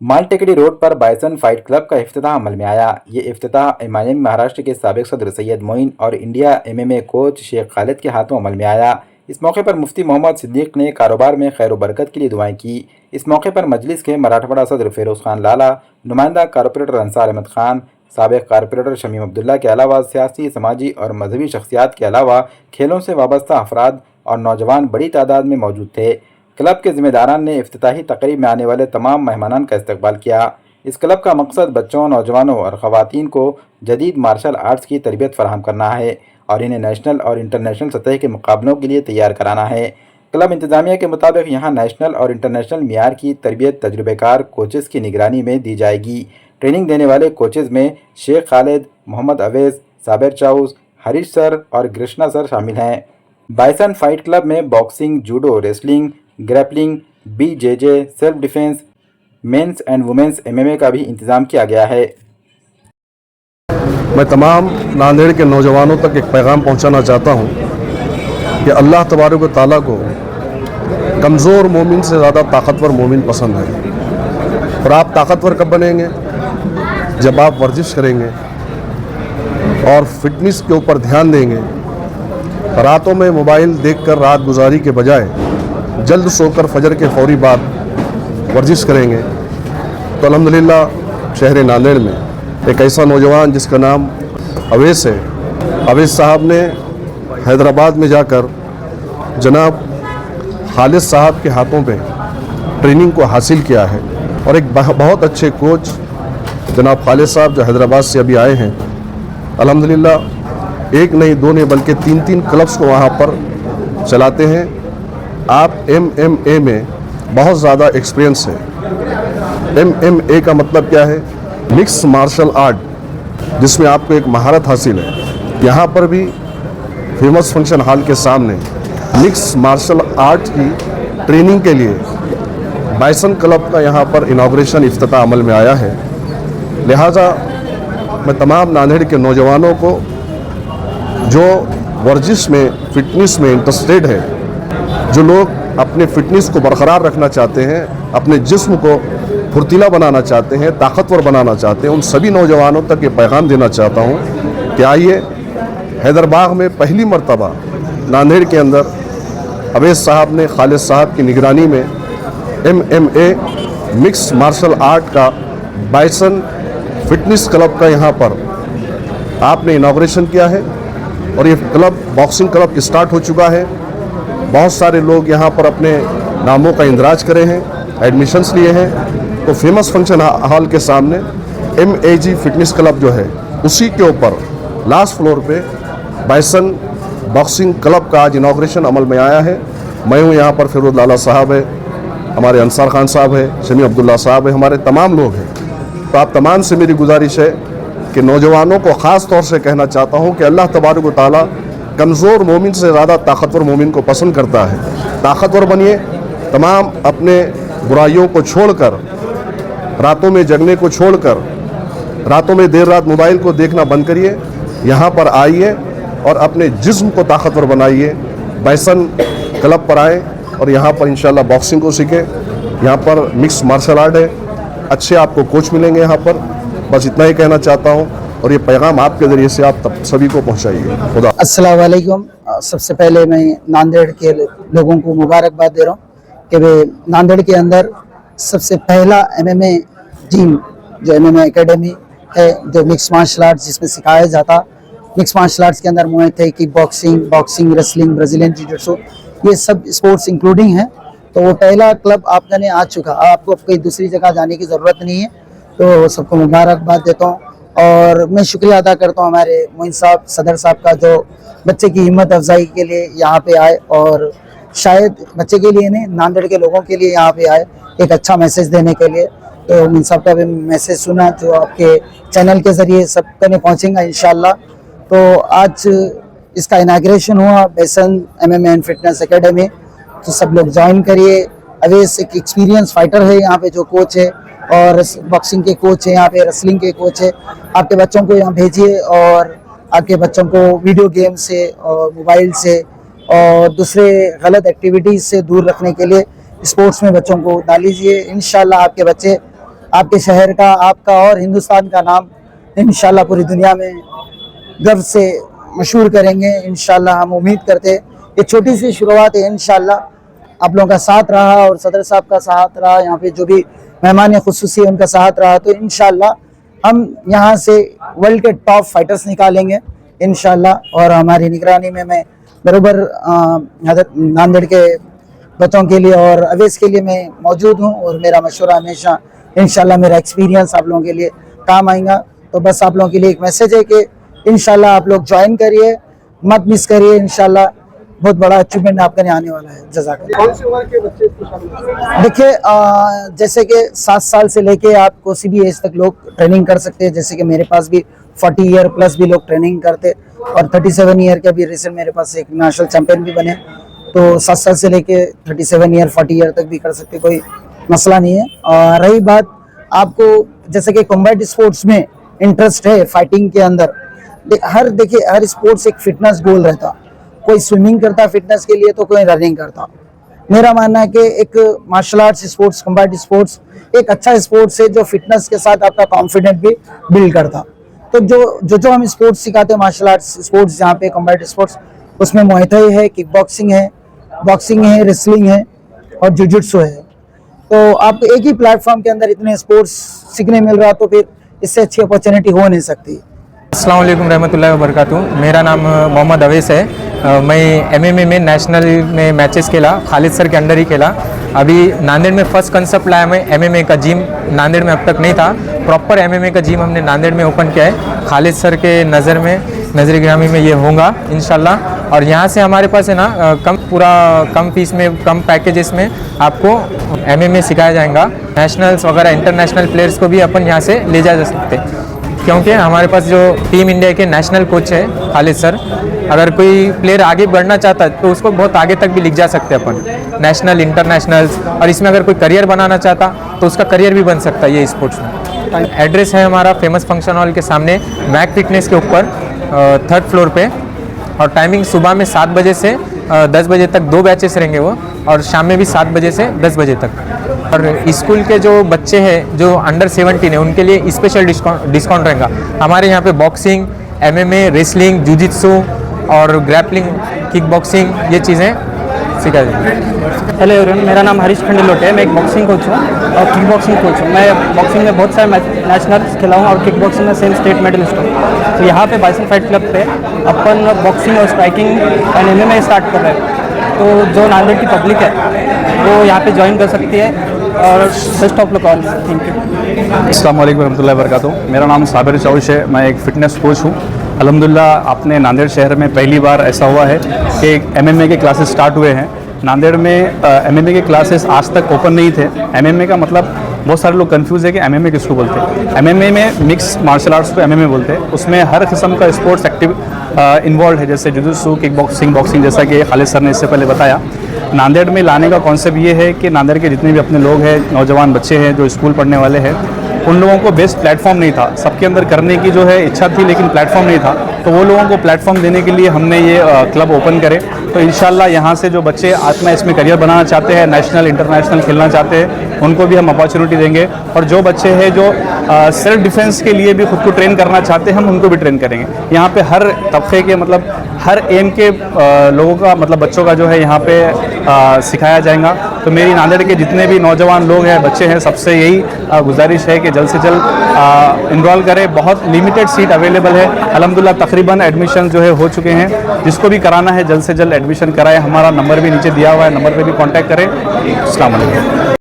Maltekdi road पर bison Fight club का इफ्तिताह अमल में आया। ये इफ्तिताह एमआईएम महाराष्ट्र के साबिक सदर सैयद मोइन और India MMA coach Sheikh Khalid के हाथों अमल में आया। इस मौके पर मुफ्ती मोहम्मद सिद्दीक ने कारोबार में खैर बरकत के लिए दुआएं की। इस मौके पर मजलिस के मराठवाड़ा सदर फिरोज खान लाला, नुमाइंदा कारपोरेटर अंसार अहमद खान, साबिक कारपोरेटर शमीम अब्दुल्ला के अलावा सियासी, समाजी और मजहबी शख्सियात के अलावा खेलों से वाबस्ता अफराद और नौजवान बड़ी तादाद में मौजूद थे। क्लब के जिम्मेदारान ने इफ्तिताही तकरीब में आने वाले तमाम मेहमानान का इस्तकबाल किया। इस क्लब का मकसद बच्चों, नौजवानों और ख़वातीन को जदीद मार्शल आर्ट्स की तरबियत फराहम करना है और इन्हें नेशनल और इंटरनेशनल सतह के मुकाबलों के लिए तैयार कराना है। क्लब इंतज़ामिया के मुताबिक यहाँ नेशनल और इंटरनेशनल मियार की तरबियत तजुर्बेकार कोचेज़ की निगरानी में दी जाएगी। ट्रेनिंग देने वाले कोचेज़ में शेख खालिद, मोहम्मद अवेज़, साबिर चाउस, हरीश सर और कृष्णा सर शामिल हैं। बाइसन फाइट क्लब में boxing, judo, wrestling, grappling, BJJ, self defence, men's and women's MMA का भी इंतज़ाम किया गया है। मैं तमाम नांदेड़ के नौजवानों तक एक पैगाम पहुंचाना चाहता हूं कि अल्लाह तबारक व तआला को कमज़ोर मोमिन से ज़्यादा ताकतवर मोमिन पसंद है। और आप ताकतवर कब बनेंगे? जब आप वर्जिश करेंगे और फिटनेस के ऊपर ध्यान देंगे। रातों में मोबाइल देखकर रात गुजारी के बजाय जल्द सोकर फजर के फौरी बाद वर्जिश करेंगे तो अल्हम्दुलिल्लाह शहर नांदेड़ में एक ऐसा नौजवान जिसका नाम अवेस है, अवेस साहब ने हैदराबाद में जाकर जनाब खालिद साहब के हाथों पे ट्रेनिंग को हासिल किया है और एक बहुत अच्छे कोच जनाब खालिद साहब जो हैदराबाद से अभी आए हैं, अल्हम्दुलिल्लाह एक नहीं दो नहीं बल्कि तीन तीन क्लब्स को वहाँ पर चलाते हैं। आप एमएमए में बहुत ज़्यादा एक्सपीरियंस है। एमएमए का मतलब क्या है? मिक्स मार्शल आर्ट, जिसमें आपको एक महारत हासिल है। यहाँ पर भी फेमस फंक्शन हॉल के सामने मिक्स मार्शल आर्ट की ट्रेनिंग के लिए बाइसन क्लब का यहाँ पर इनाग्रेशन इफ्तिताह अमल में आया है। लिहाजा मैं तमाम नांदेड़ के नौजवानों को जो वर्जिश में, फिटनेस में इंटरेस्टेड है, जो लोग अपने फिटनेस को बरकरार रखना चाहते हैं, अपने जिस्म को फुर्तीला बनाना चाहते हैं, ताकतवर बनाना चाहते हैं, उन सभी नौजवानों तक ये पैगाम देना चाहता हूँ कि आइए हैदरबाग में पहली मर्तबा नांदेड़ के अंदर अवेस साहब ने खालिद साहब की निगरानी में एमएमए मिक्स मार्शल आर्ट का बाइसन फिटनेस क्लब का यहाँ पर आपने इनाग्रेशन किया है और ये क्लब बॉक्सिंग क्लब स्टार्ट हो चुका है। बहुत सारे लोग यहाँ पर अपने नामों का इंदराज करे हैं, एडमिशन्स लिए हैं। तो फेमस फंक्शन हॉल के सामने एमएजी फिटनेस क्लब जो है उसी के ऊपर लास्ट फ्लोर पे बाइसन बॉक्सिंग क्लब का आज इनाग्रेशन अमल में आया है। मैं हूँ यहाँ पर फिरोज लाला साहब है, हमारे अंसार खान साहब है, शमीम अब्दुल्ला साहब है, हमारे तमाम लोग हैं। तो आप तमाम से मेरी गुजारिश है कि नौजवानों को ख़ास तौर से कहना चाहता हूँ कि अल्लाह तबारक व तआला कमज़ोर मोमिन से ज़्यादा ताकतवर मोमिन को पसंद करता है। ताकतवर बनिए, तमाम अपने बुराइयों को छोड़कर, रातों में जगने को छोड़कर, रातों में देर रात मोबाइल को देखना बंद करिए। यहाँ पर आइए और अपने जिस्म को ताकतवर बनाइए। बाइसन क्लब पर आएँ और यहाँ पर इंशाल्लाह बॉक्सिंग को सीखें। यहाँ पर मिक्स मार्शल आर्ट है, अच्छे आपको कोच मिलेंगे यहाँ पर। बस इतना ही कहना चाहता हूँ और ये पैगाम आपके ज़रिए से आप सभी को पहुँचाइए। खुदा। अस्सलाम वालेकुम। सबसे पहले मैं नांदेड़ के लोगों को मुबारकबाद दे रहा हूँ कि वे नांदेड़ के अंदर सबसे पहला एमएमए टीम जो एमएमए एकेडमी है, जो मिक्स मार्शल आर्ट्स जिसमें सिखाया जाता। मिक्स मार्शल आर्ट्स के अंदर मुए थे कि बॉक्सिंग, रेसलिंग, ब्राज़ीलियन जिu-जिट्सु, ये सब स्पोर्ट्स इंक्लूडिंग है। तो वो पहला क्लब आपके ने आ चुका, आपको कोई दूसरी जगह जाने की ज़रूरत नहीं है। तो सबको मुबारकबाद देता हूँ और मैं शुक्रिया अदा करता हूँ हमारे मोइन साहब, सदर साहब का, जो बच्चे की हिम्मत अफजाई के लिए यहाँ पे आए और शायद बच्चे के लिए नहीं, नांदेड़ के लोगों के लिए यहाँ पे आए एक अच्छा मैसेज देने के लिए। तो मोइन साहब का भी मैसेज सुना जो आपके चैनल के ज़रिए सब तक पहुँचेगा इंशाल्लाह। तो आज इसका इनाग्रेशन हुआ bison MMA and fitness academy, तो सब लोग ज्वाइन करिए। अवेस एक एक्सपीरियंस फाइटर है यहाँ पे जो कोच है, और बॉक्सिंग के कोच है, यहाँ पे रेसलिंग के कोच है। आपके बच्चों को यहाँ भेजिए और आपके बच्चों को वीडियो गेम से और मोबाइल से और दूसरे गलत एक्टिविटीज़ से दूर रखने के लिए स्पोर्ट्स में बच्चों को डालीजिए। इंशाल्लाह आपके बच्चे आपके शहर का, आपका और हिंदुस्तान का नाम इंशाल्लाह पूरी दुनिया में गर्व से मशहूर करेंगे। इंशाल्लाह हम उम्मीद करते हैं ये छोटी सी शुरुआत है, इंशाल्लाह आप लोगों का साथ रहा और सदर साहब का साथ रहा, यहाँ पे जो भी मेहमान खुसूसी उनका साथ रहा, तो इंशाल्लाह हम यहाँ से वर्ल्ड के टॉप फाइटर्स निकालेंगे इंशाल्लाह। और हमारी निगरानी में मैं बराबर नांदेड़ के बच्चों के लिए और अवेश के लिए मैं मौजूद हूँ और मेरा मशवरा हमेशा इंशाल्लाह, मेरा एक्सपीरियंस आप लोगों के लिए काम आएगा। तो बस आप लोगों के लिए एक मैसेज है कि इंशाल्लाह आप लोग ज्वाइन करिए, मत मिस करिए, इंशाल्लाह बहुत बड़ा अचीवमेंट आपके लिए आने वाला है। जज़ाकल्लाह। कौन सी उम्र के बच्चे इसको शामिल हैं? देखिए जैसे कि 7 साल से लेके आप किसी भी एज तक लोग ट्रेनिंग कर सकते हैं, जैसे कि मेरे पास भी 40 ईयर प्लस भी लोग ट्रेनिंग करते और 37 ईयर के भी रिसेंट मेरे पास एक नेशनल चैंपियन भी बने। तो 7 साल से लेके 37 ईयर 40 ईयर तक भी कर सकते, कोई मसला नहीं है। और रही बात आपको जैसे कि कॉम्बैट स्पोर्ट्स में इंटरेस्ट है फाइटिंग के अंदर, देखिए हर स्पोर्ट्स एक फिटनेस गोल रहता, कोई स्विमिंग करता फिटनेस के लिए तो कोई रनिंग करता। मेरा मानना है कि एक martial arts sports, combat sports एक अच्छा स्पोर्ट्स है जो फिटनेस के साथ आपका कॉन्फिडेंस भी बिल्ड करता। तो जो हम स्पोर्ट्स सिखाते हैं, मार्शल आर्ट्स स्पोर्ट्स जहाँ पे कॉम्बैट स्पोर्ट्स, उसमें मुay thai है, किक बॉक्सिंग है, रेसलिंग है और जुजुत्सु है। तो आपको एक ही प्लेटफॉर्म के अंदर इतने स्पोर्ट्स सीखने मिल रहा, तो फिर इससे अच्छी अपॉर्चुनिटी हो नहीं सकती। अस्सलाम वालेकुम रहमतुल्लाहि व बरकातुहू। मेरा नाम मोहम्मद अवेस है। मैं एमएमए में नेशनल में मैचेस खेला, खालिद सर के अंडर ही खेला। अभी नांदेड़ में फर्स्ट कंसेप्ट लाया मैं एमएमए का जिम, नांदेड़ में अब तक नहीं था। प्रॉपर एमएमए का जिम हमने नांदेड़ में ओपन किया है। खालिद सर के नज़र गिरामी में ये होगा इंशाल्लाह। और यहाँ से हमारे पास है ना कम फीस में, कम पैकेजेस में आपको एमएमए सिखाया जाएगा। नेशनल्स वगैरह इंटरनेशनल प्लेयर्स को भी अपन यहाँ से ले जा सकते हैं, क्योंकि हमारे पास जो टीम इंडिया के नेशनल कोच है खालिद सर, अगर कोई प्लेयर आगे बढ़ना चाहता है तो उसको बहुत आगे तक भी लिख जा सकते हैं अपन, नेशनल इंटरनेशनल्स। और इसमें अगर कोई करियर बनाना चाहता तो उसका करियर भी बन सकता है ये स्पोर्ट्स में। एड्रेस है हमारा फेमस फंक्शन हॉल के सामने, मैक फिटनेस के ऊपर 3rd फ्लोर पे। और टाइमिंग सुबह में 7 बजे से 10 बजे तक 2 बैचेस रहेंगे वो, और शाम में भी 7 बजे से 10 बजे तक। और स्कूल के जो बच्चे हैं जो अंडर 17 है उनके लिए स्पेशल डिस्काउंट रहेगा। हमारे यहाँ पे बॉक्सिंग, एमएमए, रेसलिंग, जुजित्सु और ग्रैपलिंग, किक बॉक्सिंग ये चीज़ें सिखाई जाएंगी। हेलो एवरीवन, मेरा नाम हरीश खंडेलोटे है। मैं एक बॉक्सिंग कोच हूँ और किक बॉक्सिंग कोच हूँ। मैं बॉक्सिंग में बहुत सारे नेशनल्स खेला हूँ और किक बॉक्सिंग में सेम स्टेट मेडलिस्ट हूँ। तो यहाँ पे बाइसन फाइट क्लब पे अपन बॉक्सिंग और स्ट्राइकिंग एंड एमएमए स्टार्ट कर रहे हैं। तो जो नांदेड़ की पब्लिक है वो यहाँ पे ज्वाइन कर सकती है और best of luck all. Thank you. अस्सलाम वालेकुम रहमतुल्लाहि व बरकातुहू। मेरा नाम साबिर चौश है, मैं एक फ़िटनेस कोच हूँ। अल्हम्दुलिल्लाह अपने नांदेड़ शहर में पहली बार ऐसा हुआ है कि एमएमए के क्लासेस स्टार्ट हुए हैं। नांदेड़ में एमएमए के क्लासेस आज तक ओपन नहीं थे। एमएमए का मतलब बहुत सारे लोग कंफ्यूज है कि एमएमए किसको बोलते हैं। एमएमए में मिक्स मार्शल आर्ट्स को एमएमए बोलते हैं। उसमें हर किस्म का स्पोर्ट्स एक्टिव इन्वॉल्व है, जैसे जुजुत्सु, किक बॉक्सिंग, जैसा कि खालिद सर ने इससे पहले बताया। नांदेड़ में लाने का कॉन्सेप्ट ये है कि नांदेड़ के जितने भी अपने लोग हैं, नौजवान बच्चे हैं जो स्कूल पढ़ने वाले हैं, उन लोगों को बेस्ट प्लेटफॉर्म नहीं था। सबके अंदर करने की जो है इच्छा थी लेकिन प्लेटफॉर्म नहीं था, तो वो लोगों को प्लेटफॉर्म देने के लिए हमने ये क्लब ओपन करे। तो इंशाल्लाह यहाँ से जो बच्चे अपना इसमें करियर बनाना चाहते हैं, नेशनल इंटरनेशनल खेलना चाहते हैं, उनको भी हम अपॉर्चुनिटी देंगे। और जो बच्चे हैं जो सेल्फ डिफेंस के लिए भी खुद को ट्रेन करना चाहते हैं, हम उनको भी ट्रेन करेंगे। यहाँ पे हर तबके के मतलब हर एम के लोगों का मतलब बच्चों का जो है यहाँ पे सिखाया जाएगा। तो मेरी नांदेड़ के जितने भी नौजवान लोग हैं, बच्चे हैं, सबसे यही गुजारिश है कि जल्द से जल्द इनरोल करें। बहुत लिमिटेड सीट अवेलेबल है। अल्हम्दुलिल्लाह तकरीबन एडमिशन जो है हो चुके हैं। जिसको भी कराना है जल्द से जल्द एडमिशन कराएं। हमारा नंबर भी नीचे दिया हुआ है, नंबर पे भी कांटेक्ट करें। अस्सलाम वालेकुम।